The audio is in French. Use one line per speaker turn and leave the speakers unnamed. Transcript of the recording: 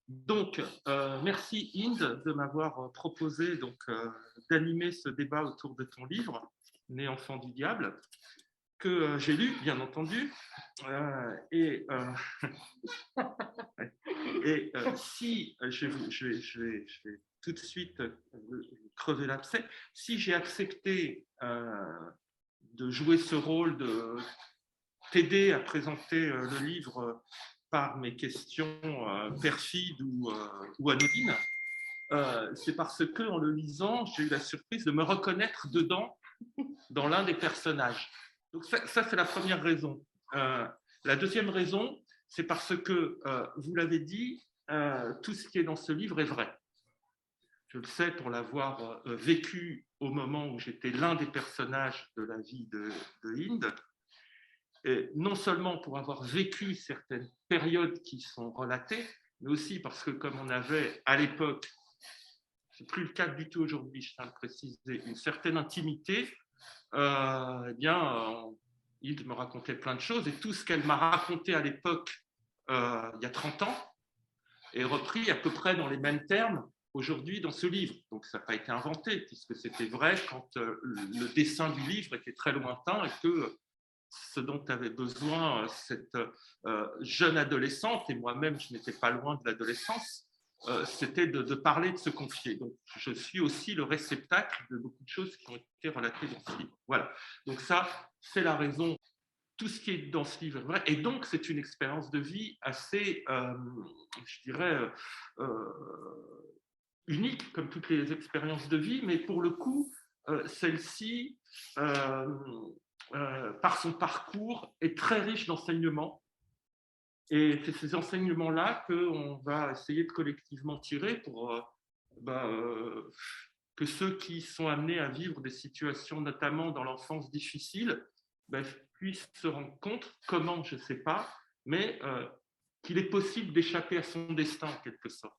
Donc, merci Inde de m'avoir proposé d'animer ce débat autour de ton livre, Né enfant du diable, que j'ai lu, bien entendu. Si je vais tout de suite crever l'abcès, si j'ai accepté de jouer ce rôle de t'aider à présenter le livre par mes questions perfides ou anodines, c'est parce que, en le lisant, j'ai eu la surprise de me reconnaître dedans, dans l'un des personnages. Donc ça c'est la première raison. La deuxième raison, c'est parce que, vous l'avez dit, tout ce qui est dans ce livre est vrai. Je le sais pour l'avoir vécu au moment où j'étais l'un des personnages de la vie de Inde, et non seulement pour avoir vécu certaines périodes qui sont relatées, mais aussi parce que, comme on avait à l'époque, ce n'est plus le cas du tout aujourd'hui, je tiens à le préciser, une certaine intimité, il me racontait plein de choses, et tout ce qu'elle m'a raconté à l'époque, il y a 30 ans, est repris à peu près dans les mêmes termes aujourd'hui dans ce livre. Donc ça n'a pas été inventé, puisque c'était vrai quand le dessin du livre était très lointain et que ce dont avait besoin cette jeune adolescente, et moi-même je n'étais pas loin de l'adolescence, c'était de parler, de se confier. Donc je suis aussi le réceptacle de beaucoup de choses qui ont été relatées dans ce livre. Voilà. Donc ça, c'est la raison. Tout ce qui est dans ce livre est vrai. Et donc, c'est une expérience de vie assez, je dirais, unique, comme toutes les expériences de vie, mais pour le coup, celle-ci, par son parcours, est très riche d'enseignements. Et c'est ces enseignements-là qu'on va essayer de collectivement tirer pour que ceux qui sont amenés à vivre des situations, notamment dans l'enfance difficile, puissent se rendre compte, comment, je ne sais pas, mais qu'il est possible d'échapper à son destin en quelque sorte.